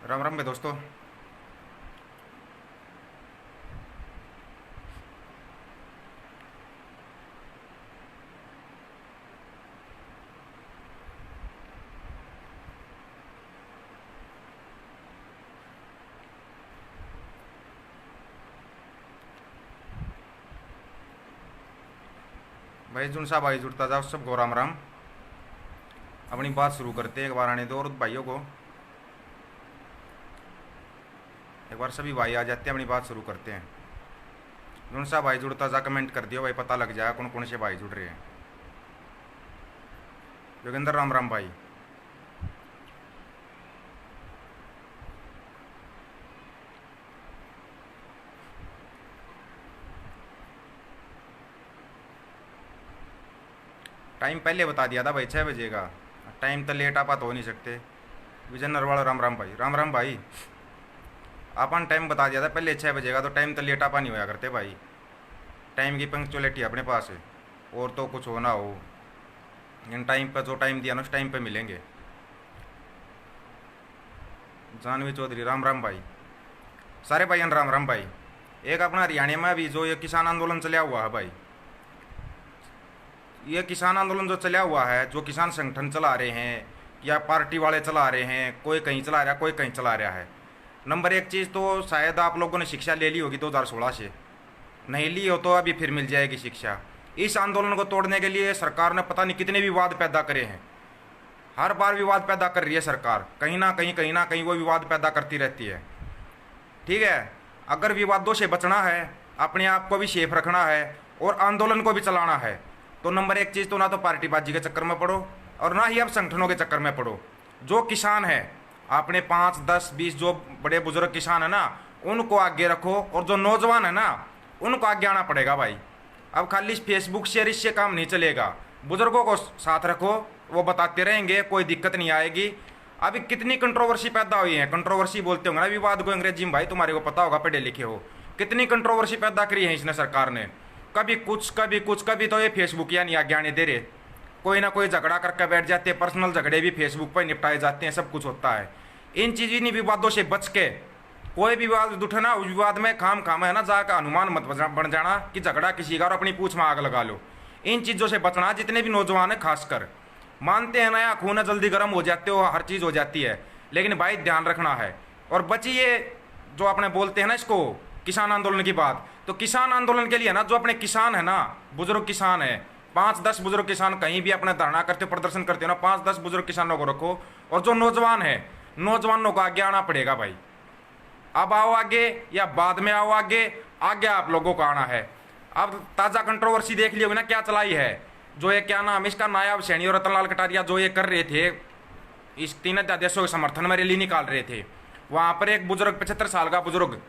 राम राम भाई दोस्तों। भाई जुन सा भाई जुड़ता जाओ सबको राम राम। अपनी बात शुरू करते हैं, एक बार आने दो और भाइयों को। एक बार सभी भाई आ जाते हैं, अपनी बात शुरू करते हैं। जुन सा भाई जुड़ता जा कमेंट कर दियो भाई, पता लग जाएगा कौन कौन से भाई जुड़ रहे हैं। योगेंद्र राम राम भाई। टाइम पहले बता दिया था भाई 6 बजे का। टाइम तो लेट आप हो नहीं सकते। विजय नरवाल राम राम भाई। राम राम भाई। आपन टाइम बता दिया था पहले 6 बजे का, तो टाइम तो लेट आपा नहीं होया करते भाई। टाइम की पंक्चुअलिटी अपने पास है, और तो कुछ होना हो। इन टाइम पर जो टाइम दिया ना उस टाइम पे मिलेंगे। जानवी चौधरी राम राम भाई। सारे भाई राम राम भाई। एक अपना हरियाणा में अभी जो ये किसान आंदोलन चला हुआ है भाई, ये किसान आंदोलन जो चला हुआ है, जो किसान संगठन चला रहे हैं या पार्टी वाले चला रहे हैं, कोई कहीं चला रहा है कोई कहीं चला रहा है। नंबर एक चीज़ तो शायद आप लोगों ने शिक्षा ले ली होगी 2016 से, नहीं ली हो तो अभी फिर मिल जाएगी शिक्षा। इस आंदोलन को तोड़ने के लिए सरकार ने पता नहीं कितने विवाद पैदा करे हैं। हर बार विवाद पैदा कर रही है सरकार, कहीं ना कहीं वो विवाद पैदा करती रहती है। ठीक है, अगर विवादों से बचना है, अपने आप को भी सेफ रखना है और आंदोलन को भी चलाना है, तो नंबर एक चीज़ तो ना तो पार्टीबाजी के चक्कर में पड़ो और ना ही अब संगठनों के चक्कर में पड़ो। जो किसान है अपने 5, 10, 20 जो बड़े बुजुर्ग किसान है ना, उनको आगे रखो, और जो नौजवान है ना उनको आगे आना पड़ेगा भाई। अब खाली फेसबुक शेयर इससे काम नहीं चलेगा। बुजुर्गों को साथ रखो, वो बताते रहेंगे, कोई दिक्कत नहीं आएगी। अभी कितनी कंट्रोवर्सी पैदा हुई है, कंट्रोवर्सी बोलते होंगे ना विवाद को अंग्रेजी में, भाई तुम्हारे को पता होगा, पढ़े लिखे हो। कितनी कंट्रोवर्सी पैदा करी है इसने सरकार ने, कभी कुछ कभी कुछ। कभी तो ये फेसबुक या नहीं आगे आने दे रहे, कोई ना कोई झगड़ा करके बैठ जाते हैं, पर्सनल झगड़े भी फेसबुक पर निपटाए जाते हैं, सब कुछ होता है। इन चीज़ इन विवादों से बच के कोई भी विवाद उठना, उस विवाद में खाम है ना जाकर अनुमान मत बन जाना कि झगड़ा किसी का और अपनी पूछ में आग लगा लो। इन चीज़ों से बचना। जितने भी नौजवान है खासकर, मानते हैं नया खून है, जल्दी गर्म हो जाते हो, हर चीज़ हो जाती है, लेकिन भाई ध्यान रखना है। और बचिए जो अपने बोलते हैं ना इसको किसान आंदोलन की बात, तो किसान आंदोलन के लिए ना जो अपने किसान है ना, बुजुर्ग किसान है, 5-10 बुजुर्ग किसान कहीं भी अपना धरना करते हो, प्रदर्शन करते हो ना, 5-10 बुजुर्ग किसानों को रखो। और जो नौजवान है, नौजवानों को आगे आना पड़ेगा भाई। अब आओ आगे या बाद में आओ आगे, आगे आप लोगों को आना है। अब ताज़ा कंट्रोवर्सी देख लियोगे ना क्या चलाई है, जो ये क्या नाम इसका, नायाब सैनी और रतनलाल कटारिया जो ये कर रहे थे, इस 3 अध्यादेशों के समर्थन में रैली निकाल रहे थे। वहाँ पर एक बुजुर्ग 75 साल का बुजुर्ग,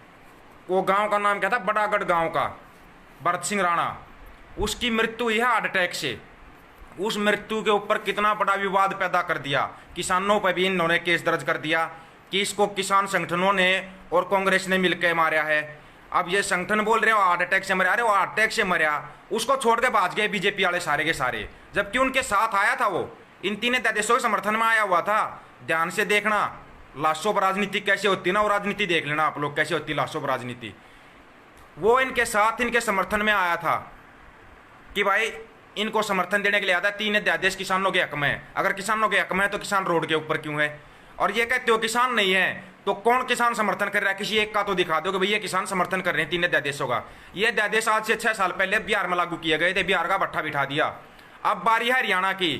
वो गांव का नाम क्या था, बड़ागढ़ गांव का, भरत सिंह राणा, उसकी मृत्यु हुई है हार्ट अटैक से। उस मृत्यु के ऊपर कितना बड़ा विवाद पैदा कर दिया। किसानों पर भी इन्होंने केस दर्ज कर दिया कि इसको किसान संगठनों ने और कांग्रेस ने मिलकर मारा है। अब ये संगठन बोल रहे हो हार्ट अटैक से मरा, अरे वो हार्ट अटैक से मरा, उसको छोड़ के भाज गए बीजेपी वाले सारे के सारे, जबकि उनके साथ आया था वो, इन 3 अध्यादेशों के समर्थन में आया हुआ था। ध्यान से देखना लाशों पर राजनीति कैसे होती है ना, वो राजनीति देख लेना आप लोग कैसे होती है लाशों पर राजनीति। वो इनके साथ इनके समर्थन में आया था कि भाई इनको समर्थन देने के लिए आता है। 3 अध्यादेश किसानों के हक में है, अगर किसानों के हक में है तो किसान रोड के ऊपर क्यों है? और ये कहते हो किसान नहीं है, तो कौन किसान समर्थन कर रहा है? किसी एक का तो दिखा दो कि भाई ये किसान समर्थन कर रहे हैं 3 अध्यादेशों का। ये अध्यादेश आज से 6 साल पहले बिहार में लागू किए गए थे, बिहार का भट्ठा बिठा दिया। अब बारी है हरियाणा की,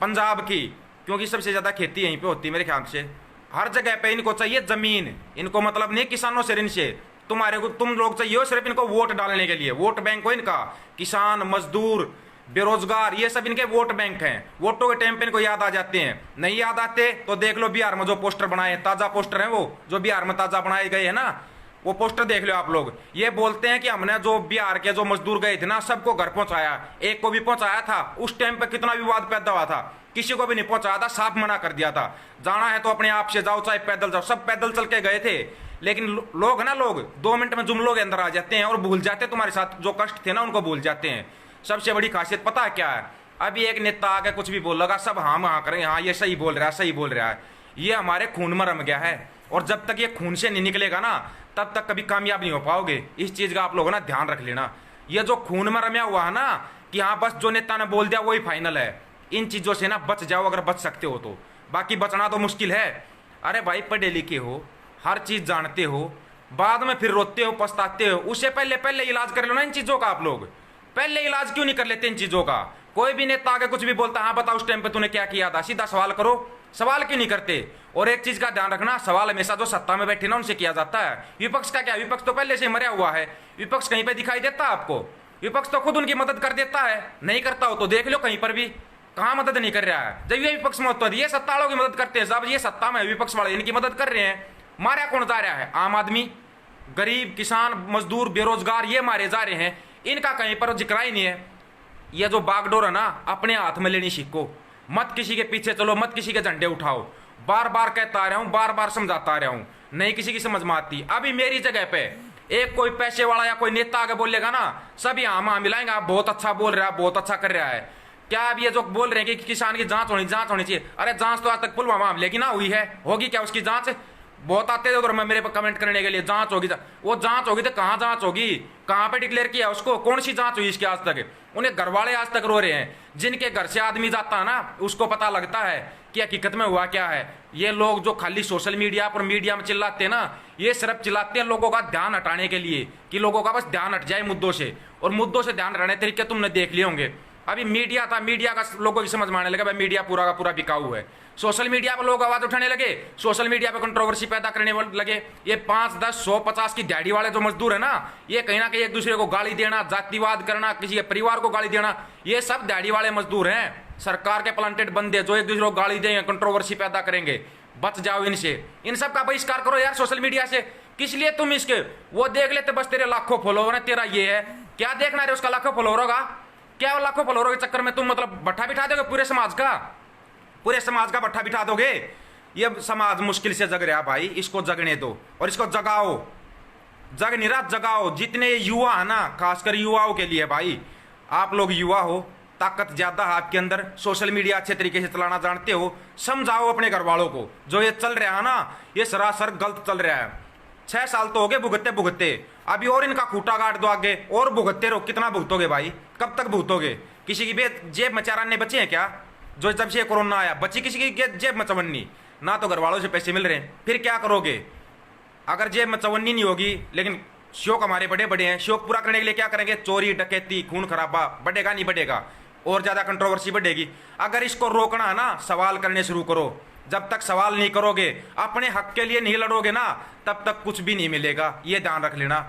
पंजाब की, क्योंकि सबसे ज़्यादा खेती यहीं पे होती है मेरे ख्याल से। हर जगह पे इनको चाहिए जमीन, इनको मतलब नहीं किसानों से ऋण से, तुम्हारे को तुम लोग चाहिए सिर्फ इनको वोट डालने के लिए। वोट बैंक हो इनका, किसान, मजदूर, बेरोजगार, ये सब इनके वोट बैंक हैं। वोटों के टाइम पे इनको याद आ जाते हैं, नहीं याद आते तो देख लो बिहार में जो पोस्टर बनाए, ताज़ा पोस्टर हैं वो, जो बिहार में ताज़ा बनाए गए हैं ना, वो पोस्टर देख लो आप लोग। ये बोलते हैं कि हमने जो बिहार के जो मजदूर गए थे ना, सबको घर पहुंचाया, एक को भी पहुंचाया था। उस टाइम पे कितना विवाद पैदा हुआ था, किसी को भी नहीं पहुंचाया था, साफ मना कर दिया था। जाना है तो अपने आप से जाओ, चाहे पैदल जाओ, सब पैदल चल के गए थे। लेकिन लोग है ना, लोग 2 मिनट में जुमलों के अंदर आ जाते हैं और भूल जाते हैं तुम्हारे साथ जो कष्ट थे ना, उनको भूल जाते हैं। सबसे बड़ी खासियत पता है क्या है? अभी एक नेता आके कुछ भी बोल लगा, सब हाँ हाँ करें, हाँ ये सही बोल रहा है, सही बोल रहा है। ये हमारे खून में रम गया है। और जब तक ये खून से नहीं निकलेगा ना, तब तक कभी कामयाब नहीं हो पाओगे। इस चीज़ का आप लोगों ना ध्यान रख लेना। ये जो खून में रमया हुआ है ना कि हाँ बस जो नेता ने बोल दिया वही फाइनल है, इन चीज़ों से ना बच जाओ अगर बच सकते हो तो। बाकी बचना तो मुश्किल है। अरे भाई पढ़े लिखे हो, हर चीज़ जानते हो, बाद में फिर रोते हो पछताते हो। उससे पहले पहले इलाज कर लो ना इन चीज़ों का। आप लोग पहले इलाज क्यों नहीं कर लेते इन चीज़ों का? कोई भी नेता आगे कुछ भी बोलता, हाँ बताओ उस टाइम पे तूने क्या किया था, सीधा सवाल करो। सवाल क्यों नहीं करते? और एक चीज का ध्यान रखना, सवाल हमेशा जो सत्ता में बैठे ना उनसे किया जाता है। विपक्ष का क्या? विपक्ष तो पहले से मरा हुआ है। विपक्ष कहीं पे दिखाई देता है आपको? विपक्ष तो खुद उनकी मदद कर देता है। नहीं करता हो तो देख लो कहीं पर भी, कहाँ मदद नहीं कर रहा है। जब ये विपक्ष में होता है ये सत्ता वालों की मदद करते हैं। जब ये सत्ता में विपक्ष वाले इनकी मदद कर रहे हैं। मारा कौन जा रहा है? आम आदमी, गरीब, किसान, मजदूर, बेरोजगार, ये मारे जा रहे हैं। इनका कहीं पर जिक्र ही नहीं है। ये जो बागडोर है ना, अपने हाथ में लेनी सीखो। मत किसी के पीछे चलो, मत किसी के झंडे उठाओ। बार बार कहता आ रहा हूं, बार बार समझाता आ रहा हूं, नहीं किसी की समझ में आती। अभी मेरी जगह पे एक कोई पैसे वाला या कोई नेता आगे बोलेगा ना, सभी हाँ मिलाएंगे, आप बहुत अच्छा बोल रहे हैं, बहुत अच्छा कर रहा है। क्या अब ये जो बोल रहे हैं कि किसान की जांच होनी चाहिए, अरे जांच तो आज तक पुलवामा हमले की ना हुई है, होगी क्या उसकी जांच? बहुत आते थे उधर मैं मेरे पर कमेंट करने के लिए, जांच होगी। वो जांच होगी तो कहाँ जांच होगी? कहाँ पे डिक्लेयर किया उसको? कौन सी जांच हुई इसकी आज तक? उन्हें घर वाले आज तक रो रहे हैं। जिनके घर से आदमी जाता है ना, उसको पता लगता है कि हकीकत में हुआ क्या है। ये लोग जो खाली सोशल मीडिया पर मीडिया में चिल्लाते हैं ना, ये सिर्फ चिल्लाते हैं लोगों का ध्यान हटाने के लिए, कि लोगों का बस ध्यान हट जाए मुद्दों से। और मुद्दों से ध्यान हटाने तरीके तुमने देख लिए होंगे। अभी मीडिया था, मीडिया का लोगों की समझ में आने लगा भाई मीडिया पूरा का पूरा बिकाऊ है। सोशल मीडिया पर लोग आवाज उठाने लगे, सोशल मीडिया पर कंट्रोवर्सी पैदा करने लगे। ये 5, 10, 100, 50 की दिहाड़ी वाले जो मजदूर है ना, ये कहीं ना कहीं एक दूसरे को गाली देना, जातिवाद करना, किसी के परिवार को गाली देना, ये सब दिहाड़ी वाले मजदूर हैं। सरकार के प्लांटेड बंदे जो एक दूसरे को गाली देंगे, कंट्रोवर्सी पैदा करेंगे। बच जाओ इनसे। इन सब का बहिष्कार करो यार सोशल मीडिया से। किस लिए तुम इसके वो देख लेते बस तेरे लाखों फॉलोवर है, तेरा ये है, क्या देखना है उसका लाखों फॉलोवर होगा? क्या लाखों फॉलोअरों के चक्कर में तुम मतलब भट्ठा बिठा दोगे पूरे समाज का? पूरे समाज का भट्ठा बिठा दोगे? ये समाज मुश्किल से जग रहा भाई, इसको जगने दो और इसको जगाओ। जग नहीं रहा, जगाओ। जितने युवा है ना, खासकर युवाओं के लिए भाई, आप लोग युवा हो, ताकत ज्यादा है आपके अंदर, सोशल मीडिया अच्छे तरीके से चलाना जानते हो, समझाओ अपने घर वालों को। जो ये चल रहा है ना, ये सरासर गलत चल रहा है। 6 साल तो हो गए भुगतते भुगतते, अभी और इनका खूटा काट दो आगे, और भुगतते रहो। कितना भुगतोगे भाई? कब तक भुगतोगे? किसी की जेब में चाराने बचे हैं क्या? जो जब से कोरोना आया बची किसी की जेब में चवन्नी? ना तो घर वालों से पैसे मिल रहे हैं, फिर क्या करोगे? अगर जेब में चवन्नी नहीं होगी, लेकिन शौक हमारे बड़े बड़े हैं, शौक पूरा करने के लिए क्या करेंगे? चोरी, डकैती, खून खराबा। बढ़ेगा नहीं बढ़ेगा? और ज्यादा कंट्रोवर्सी बढ़ेगी। अगर इसको रोकना है ना, सवाल करने शुरू करो। जब तक सवाल नहीं करोगे, अपने हक के लिए नहीं लड़ोगे ना, तब तक कुछ भी नहीं मिलेगा। ये ध्यान रख लेना।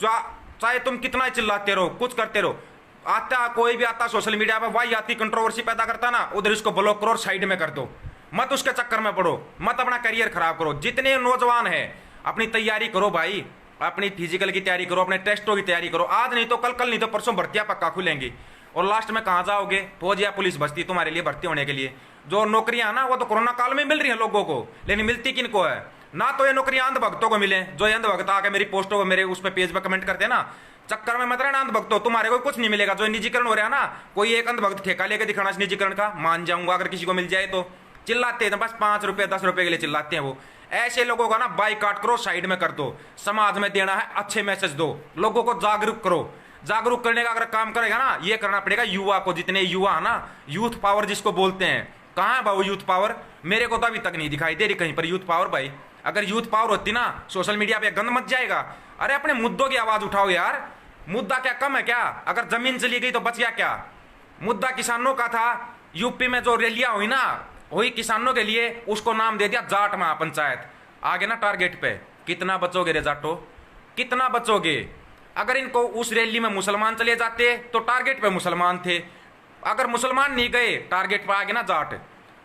चाहे तुम कितना चिल्लाते रहो, कुछ करते रहो, आता कोई भी आता सोशल मीडिया पर वाही आती कंट्रोवर्सी पैदा करता ना, उधर इसको ब्लॉक करो और साइड में कर दो। मत उसके चक्कर में पड़ो, मत अपना करियर खराब करो। जितने नौजवान हैं अपनी तैयारी करो भाई, अपनी फिजिकल की तैयारी करो, अपने टेस्टों की तैयारी करो। आज नहीं तो कल, कल नहीं तो परसों भर्तियां पक्का खुलेंगी। और लास्ट में कहाँ जाओगे? फौज या पुलिस बस्ती तुम्हारे लिए भर्ती होने के लिए। जो नौकरियां ना वो तो कोरोना काल में मिल रही हैं लोगों को, लेकिन मिलती किन को है? ना तो ये नौकरियां अंधभक्तों को मिले, जो अंधभक्त आके मेरी पोस्टों मेरे उस पे पेज पे कमेंट करते हैं ना, चक्कर में मत रहना अंधभक्तों, तुम्हारे को कुछ नहीं मिलेगा। जो निजीकरण हो रहा है ना, कोई एक अंधभक्त ठेका लेके दिखाना इस निजीकरण का, मान जाऊंगा अगर किसी को मिल जाए तो। चिल्लाते हैं बस 5 रुपए 10 रुपए के लिए चिल्लाते हैं वो। ऐसे लोगों का ना बाइकाट करो, साइड में कर दो। समाज में देना है अच्छे मैसेज दो, लोगों को जागरूक करो। जागरूक करने का अगर काम करेगा ना, ये करना पड़ेगा युवा को। जितने युवा है ना, यूथ पावर जिसको बोलते हैं, कहाँ है भाई यूथ पावर? मेरे को तो अभी तक नहीं दिखाई दे रही कहीं पर यूथ पावर भाई। अगर यूथ पावर होती ना, सोशल मीडिया पे गंद मच जाएगा। अरे अपने मुद्दों की आवाज उठाओ यार। मुद्दा क्या कम है क्या? अगर जमीन चली गई तो बच गया क्या? मुद्दा किसानों का था। यूपी में जो रैलियां हुई ना, वही किसानों के लिए, उसको नाम दे दिया जाट महापंचायत। आगे ना टारगेट पे। कितना बचोगे रे जाटो, कितना बचोगे? अगर इनको उस रैली में मुसलमान चले जाते तो टारगेट पे मुसलमान थे, अगर मुसलमान नहीं गए टारगेट पे आगे ना जाट।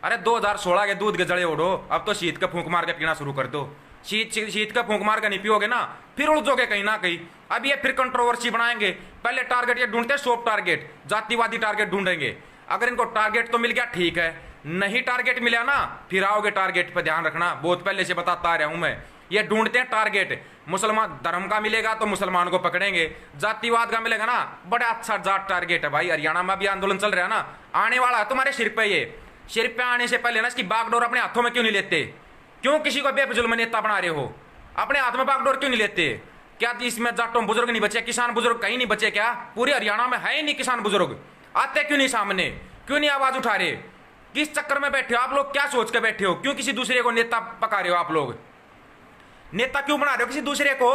अरे 2016 के दूध के जड़े ओढ़ो, अब तो शीत का फूंक मार के पीना शुरू कर दो। शीत का फूंक मार के नहीं पियोगे ना, फिर उलझोगे कहीं ना कहीं। अब ये फिर कंट्रोवर्सी बनाएंगे। पहले टारगेट ये ढूंढते सॉफ्ट टारगेट, जातिवादी टारगेट ढूंढेंगे। अगर इनको टारगेट तो मिल गया ठीक है, नहीं टारगेट मिला ना, फिर आओगे टारगेट पे। ध्यान रखना, बहुत पहले से बताता आ रहा हूं मैं। ये ढूंढते हैं टारगेट। मुसलमान धर्म का मिलेगा तो मुसलमान को पकड़ेंगे, जातिवाद का मिलेगा ना, बड़ा अच्छा जाट टारगेट है भाई। हरियाणा में भी आंदोलन चल रहा है ना, आने वाला है तुम्हारे सिर पे। ये सिर पे आने से पहले ना इसकी बागडोर अपने हाथों में क्यों नहीं लेते? क्यों किसी को बेफजूल में नेता बना रहे हो? अपने हाथ में बागडोर क्यों नहीं लेते? क्या इसमें जाटों बुजुर्ग नहीं बचे? किसान बुजुर्ग कहीं नहीं बचे क्या? पूरे हरियाणा में है ही नहीं किसान बुजुर्ग। आते क्यों नहीं सामने? क्यों नहीं आवाज उठा रहे? किस चक्कर में बैठे हो आप लोग? क्या सोच के बैठे हो? क्यों किसी दूसरे को नेता पका रहे हो? आप लोग नेता क्यों बना रहे हो किसी दूसरे को?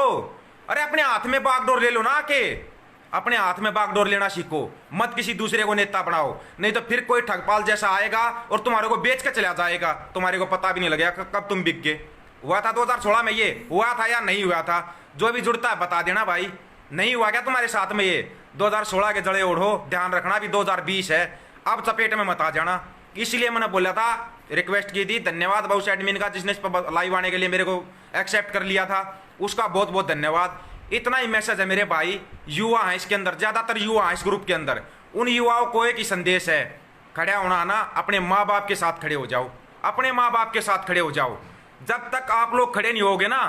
अरे अपने हाथ में बागडोर ले लो ना, के अपने हाथ में बागडोर लेना सीखो, मत किसी दूसरे को नेता बनाओ। नहीं तो फिर कोई ठगपाल जैसा आएगा और तुम्हारे को बेच के चला जाएगा, तुम्हारे को पता भी नहीं लगेगा कब तुम बिक गए। हुआ था 2016 में, ये हुआ था या नहीं हुआ था? जो भी जुड़ता है बता देना भाई। नहीं हुआ क्या तुम्हारे साथ में? ये 2016 के जड़े ओढ़ो, ध्यान रखना भी 2020 है, अब चपेट में मत आ जाना। इसलिए मैंने बोला था, रिक्वेस्ट की थी। धन्यवाद बहुत एडमिन का, जिसने इस पर लाइव आने के लिए मेरे को एक्सेप्ट कर लिया था, उसका बहुत बहुत धन्यवाद। इतना ही मैसेज है मेरे भाई, युवा हैं इसके अंदर, ज्यादातर युवा हैं इस ग्रुप के अंदर। उन युवाओं को एक ही संदेश है, खड़ा होना ना, अपने माँ बाप के साथ खड़े हो जाओ, अपने माँ बाप के साथ खड़े हो जाओ। जब तक आप लोग खड़े नहीं होगे ना,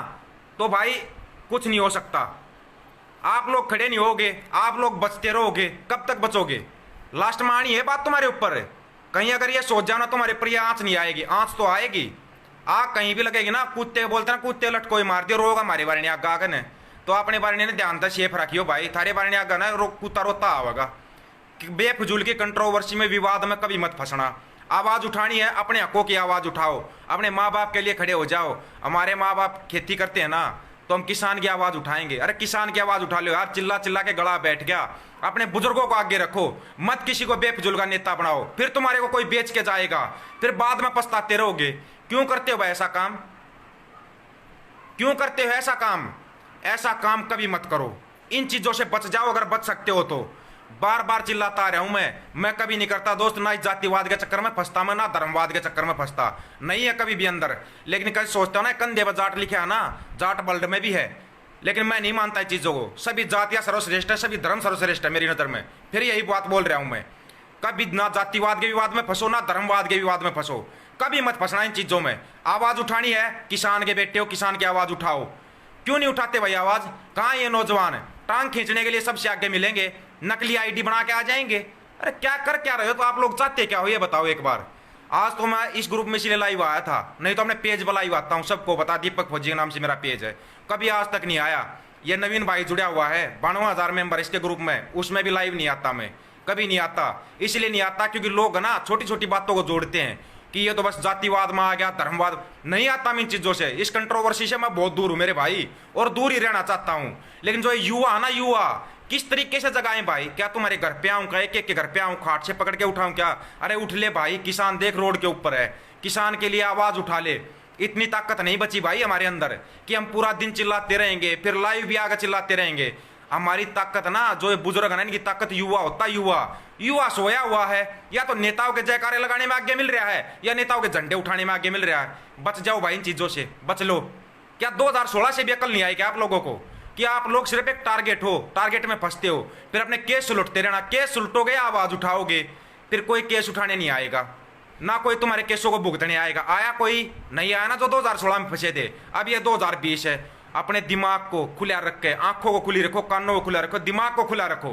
तो भाई कुछ नहीं हो सकता। आप लोग खड़े नहीं होगे, आप लोग बचते रहोगे, कब तक बचोगे? लास्ट में आनी है बात तुम्हारे ऊपर। कहीं अगर ये सोच जाना तुम्हारे पर आंच नहीं आएगी, आंच तो आएगी। आग कहीं भी लगेगी ना, कुत्ते बोलते ना, कुत्ते लटकोई मार दियो, रोग हमारे बारे में आग ने, तो अपने बारे ने ध्यान से शेफ रखियो भाई। थारे बारे में आग ना कुत्ता रोता होगा। बेफजूल की कंट्रोवर्सी में, विवाद में कभी मत फंसना। आवाज उठानी है, अपने हकों की आवाज उठाओ, अपने माँ बाप के लिए खड़े हो जाओ। हमारे माँ बाप खेती करते हैं ना, तो हम किसान की आवाज उठाएंगे। अरे किसान की आवाज उठा लो यार, चिल्ला चिल्ला के गला बैठ गया। अपने बुजुर्गों को आगे रखो, मत किसी को बेफजूल का नेता बनाओ, फिर तुम्हारे को कोई बेच के जाएगा, फिर बाद में पछताते रहोगे। क्यों करते हो भाई ऐसा काम? क्यों करते हो ऐसा काम? ऐसा काम कभी मत करो। इन चीजों से बच जाओ अगर बच सकते हो तो। बार बार चिल्लाता रहा हूं मैं कभी नहीं करता दोस्त, ना इस जातिवाद के चक्कर में फंसता मैं, ना धर्मवाद के चक्कर में फंसता नहीं है कभी भी अंदर। लेकिन कभी सोचता हूं ना, कंधे पर जाट लिखा है ना, जाट वर्ल्ड में भी है, लेकिन मैं नहीं मानता चीजों को। सभी जातियां सर्वश्रेष्ठ है, सभी धर्म सर्वश्रेष्ठ है मेरी नजर में। फिर यही बात बोल रहा हूं मैं, कभी ना जातिवाद के विवाद में फंसो, ना धर्मवाद के विवाद में फंसो, कभी मत फंसना इन चीजों में। आवाज उठानी है, किसान के बेटे हो, किसान की आवाज उठाओ। क्यों नहीं उठाते भाई आवाज? कहां ये नौजवान टांग खींचने के लिए सबसे आगे मिलेंगे, नकली आईडी बना के आ जाएंगे। अरे क्या कर क्या रहे हो? तो आप लोग चाहते क्या हो ये बताओ एक बार। आज तो मैं इस ग्रुप में इसलिए लाइव आया था, नहीं तो अपने पेज पर लाइव आता हूँ, सबको बता, दीपक फौजी के नाम से मेरा पेज है, कभी आज तक नहीं आया। ये नवीन भाई जुड़ा हुआ है, 92,000 मेंबर इसके ग्रुप में, उसमें भी लाइव नहीं आता मैं, कभी नहीं आता। इसलिए नहीं आता क्योंकि लोग ना छोटी छोटी बातों को जोड़ते हैं कि ये तो बस जातिवाद में आ गया, धर्मवाद। नहीं आता मैं इन चीजों से, इस कंट्रोवर्सी से मैं बहुत दूर हूं मेरे भाई, और दूर ही रहना चाहता हूं। लेकिन जो युवा है ना, युवा किस तरीके से जगाएं भाई? क्या तुम्हारे घर पे आऊं? क्या एक एक के घर पे आऊं, खाट से पकड़ के उठाऊं क्या? अरे उठ ले भाई, किसान देख रोड के ऊपर है, किसान के लिए आवाज उठा ले। इतनी ताकत नहीं बची भाई हमारे अंदर कि हम पूरा दिन चिल्लाते रहेंगे, फिर लाइव भी आकर चिल्लाते रहेंगे। हमारी ताकत ना, जो बुजुर्ग है ना, इनकी ताकत युवा होता है। युवा सोया हुआ है, या तो नेताओं के जयकारे लगाने में आगे मिल रहा है, या नेताओं के झंडे उठाने में आगे मिल रहा है। बच जाओ भाई इन चीजों से, बच लो। क्या 2016 से भी अकल नहीं आई क्या आप लोगों को? कि आप लोग सिर्फ एक टारगेट हो, टारगेट में फंसते हो, फिर अपने केस सुलटते रहना। केस सुलटोगे, आवाज उठाओगे, फिर कोई केस उठाने नहीं आएगा, ना कोई तुम्हारे केसों को भुगतने आएगा। आया कोई? नहीं आया ना, जो 2016 में फंसे थे। अब ये 2020 है। अपने दिमाग को खुला रख के, आंखों को खुली रखो, कानों को खुला रखो, दिमाग को खुला रखो,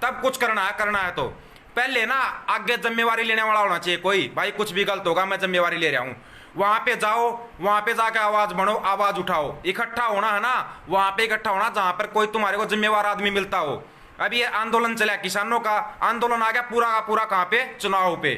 तब कुछ करना है तो पहले ना आगे जिम्मेवारी लेने वाला होना चाहिए कोई। भाई कुछ भी गलत होगा, मैं जिम्मेवारी ले रहा हूं। वहां पे जाओ, वहां पे जाके आवाज बढ़ो, आवाज उठाओ। इकट्ठा होना है ना, वहां पे इकट्ठा होना जहां पर कोई तुम्हारे को जिम्मेवार आदमी मिलता हो। अब ये आंदोलन चला, किसानों का आंदोलन आ गया पूरा का पूरा, कहां पे? चुनाव पे।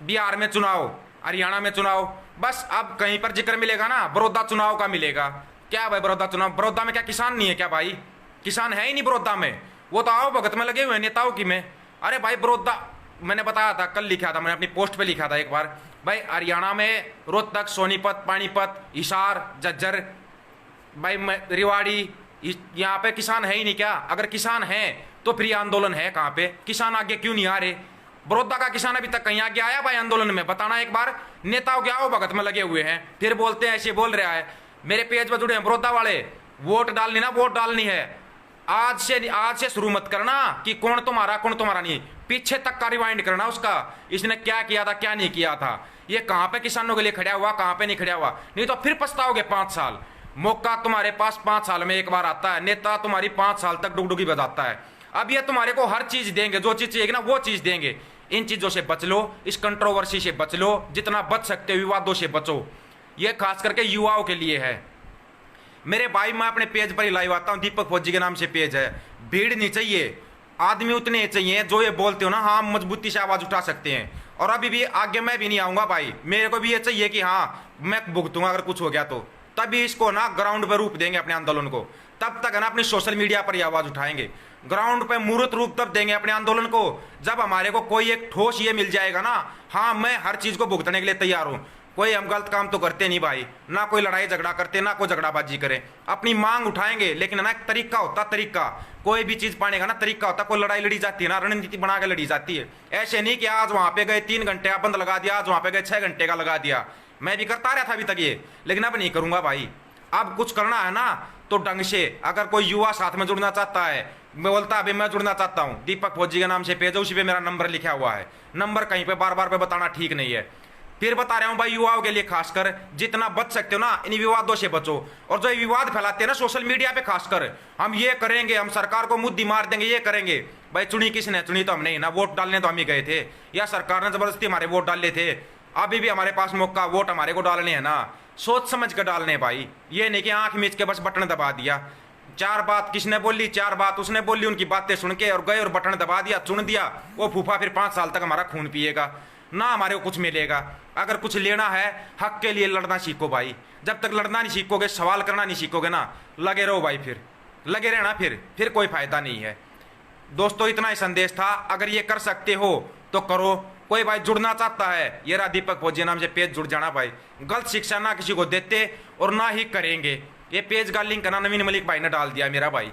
बिहार में चुनाव, हरियाणा में चुनाव, बस अब कहीं पर जिक्र मिलेगा ना, बड़ौदा चुनाव का मिलेगा। क्या भाई बड़ौदा चुनाव? बड़ौदा में क्या किसान नहीं है क्या भाई? किसान है ही नहीं बड़ौदा में, वो तो आओ भगत में लगे हुए नेताओं की में। अरे भाई बड़ौदा, मैंने बताया था, कल लिखा था मैंने अपनी पोस्ट पे लिखा था एक बार, भाई हरियाणा में रोहतक, सोनीपत, पानीपत, हिसार, झज्जर, भाई रेवाड़ी, यहाँ पे किसान है ही नहीं क्या? अगर किसान है तो फिर आंदोलन है कहाँ पे? किसान आगे क्यों नहीं आ रहे? बड़ौदा का किसान अभी तक कहीं आगे आया भाई आंदोलन में? बताना एक बार। नेताओं के आओ भगत में लगे हुए हैं, फिर बोलते हैं ऐसे बोल रहा है। मेरे पेज पर जुड़े हैं बड़ौदा वाले, वोट डालनी ना, वोट डालनी है। आज से शुरू मत करना कि कौन तुम्हारा कौन तुम्हारा नहीं, पीछे तक का रिवाइंड करना उसका, इसने क्या किया था क्या नहीं किया था, ये कहां पे किसानों के लिए खड़ा हुआ, कहां पे नहीं खड़ा हुआ। नहीं तो फिर पछताओगे 5 साल। मौका तुम्हारे पास 5 साल में एक बार आता है, नेता तुम्हारी 5 साल तक डुगडुगी बजाता है। अब ये तुम्हारे को हर चीज देंगे, जो चीज चाहिए ना वो चीज देंगे। इन चीजों से बच लो, इस कंट्रोवर्सी से बच लो, जितना बच सकते हो विवादों से बचो। ये खास करके युवाओं के लिए है। मेरे भाई मैं अपने पेज पर ही लाइव आता हूँ, दीपक फौजी के नाम से पेज है। भीड़ नहीं चाहिए, आदमी उतने चाहिए जो ये बोलते हो ना हाँ हम मजबूती से आवाज उठा सकते हैं। और अभी भी आगे मैं भी नहीं आऊंगा भाई, मेरे को भी ये चाहिए कि हाँ मैं भुगतूंगा अगर कुछ हो गया तो, तभी इसको ना ग्राउंड पर रूप देंगे अपने आंदोलन को। तब तक है ना अपनी सोशल मीडिया पर ही आवाज उठाएंगे, ग्राउंड पे मूर्त रूप तब देंगे अपने आंदोलन को जब हमारे को कोई एक ठोस ये मिल जाएगा ना, हाँ मैं हर चीज को भुगतने के लिए तैयार हूं। कोई हम गलत काम तो करते नहीं भाई, ना कोई लड़ाई झगड़ा करते, ना कोई झगड़ाबाजी करे, अपनी मांग उठाएंगे। लेकिन ना एक तरीका होता, तरीका कोई भी चीज पाने का ना तरीका होता। कोई लड़ाई लड़ी जाती है ना रणनीति बना के लड़ी जाती है। ऐसे नहीं कि आज वहां पे गए 3 घंटे का बंद लगा दिया, आज वहां पे गए 6 घंटे का लगा दिया। मैं भी करता रहा था अभी तक ये, लेकिन अब नहीं करूंगा भाई। अब कुछ करना है ना तो ढंग से। अगर कोई युवा साथ में जुड़ना चाहता है, मैं बोलता अभी मैं जुड़ना चाहता हूं, दीपक फौजी के नाम से पेज है, उसी पे मेरा नंबर लिखा हुआ है। नंबर कहीं पे बार बार पे बताना ठीक नहीं है। फिर बता रहा हूं भाई युवाओं के लिए खासकर, जितना बच सकते हो ना इन विवादों से बचो। और जो विवाद फैलाते हैं ना सोशल मीडिया पे खासकर, हम ये करेंगे, हम सरकार को मुद्दी मार देंगे, ये करेंगे। भाई चुनी किसने? चुनी तो हम नहीं ना, वोट डालने तो हम ही गए थे, या सरकार ने जबरदस्ती हमारे वोट डाले थे? अभी भी हमारे पास मौका, वोट हमारे को डालने हैं ना, सोच समझ कर डालने भाई। ये नहीं कि आंख मीच के बस बटन दबा दिया। 4 बात किसने बोली, 4 बात उसने बोली, उनकी बातें सुन के और गए और बटन दबा दिया, चुन दिया। वो फूफा फिर 5 साल तक हमारा खून पिएगा ना, हमारे को कुछ मिलेगा। अगर कुछ लेना है हक के लिए लड़ना सीखो भाई। जब तक लड़ना नहीं सीखोगे, सवाल करना नहीं सीखोगे ना, लगे रहो भाई, फिर लगे रहना, फिर कोई फायदा नहीं है। दोस्तों इतना ही संदेश था, अगर ये कर सकते हो तो करो। कोई भाई जुड़ना चाहता है, ये रहा दीपक फौजी नाम से पेज, जुड़ जाना भाई। गलत शिक्षा ना किसी को देते और ना ही करेंगे। ये पेज का लिंक ना नवीन मलिक भाई ने डाल दिया मेरा भाई।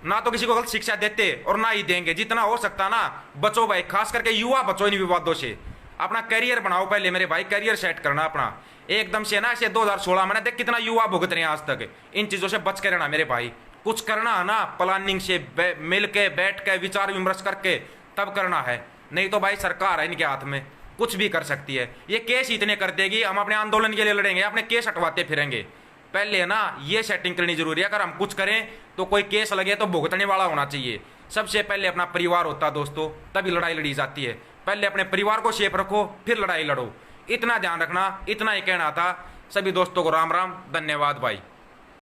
ना तो किसी को गलत शिक्षा देते और ना ही देंगे। जितना हो सकता ना बचो भाई, खास करके युवा बचो इन विवादों से। अपना करियर बनाओ पहले मेरे भाई, करियर सेट करना अपना एकदम से ना। ऐसे 2016 में देख कितना युवा भुगत रहे हैं आज तक, इन चीजों से बच के रहना मेरे भाई। कुछ करना है ना प्लानिंग से, मिल के बैठ के विचार विमर्श करके तब करना है। नहीं तो भाई सरकार है इनके हाथ में, कुछ भी कर सकती है। ये केस इतने कर देगी, हम अपने आंदोलन के लिए लड़ेंगे, अपने केस हटवाते फिरेंगे। पहले ना ये सेटिंग करनी जरूरी है। अगर हम कुछ करें तो कोई केस लगे तो भुगतने वाला होना चाहिए। सबसे पहले अपना परिवार होता दोस्तों, तभी लड़ाई लड़ी जाती है। पहले अपने परिवार को सेफ रखो, फिर लड़ाई लड़ो। इतना ध्यान रखना, इतना ही कहना था। सभी दोस्तों को राम राम, धन्यवाद भाई।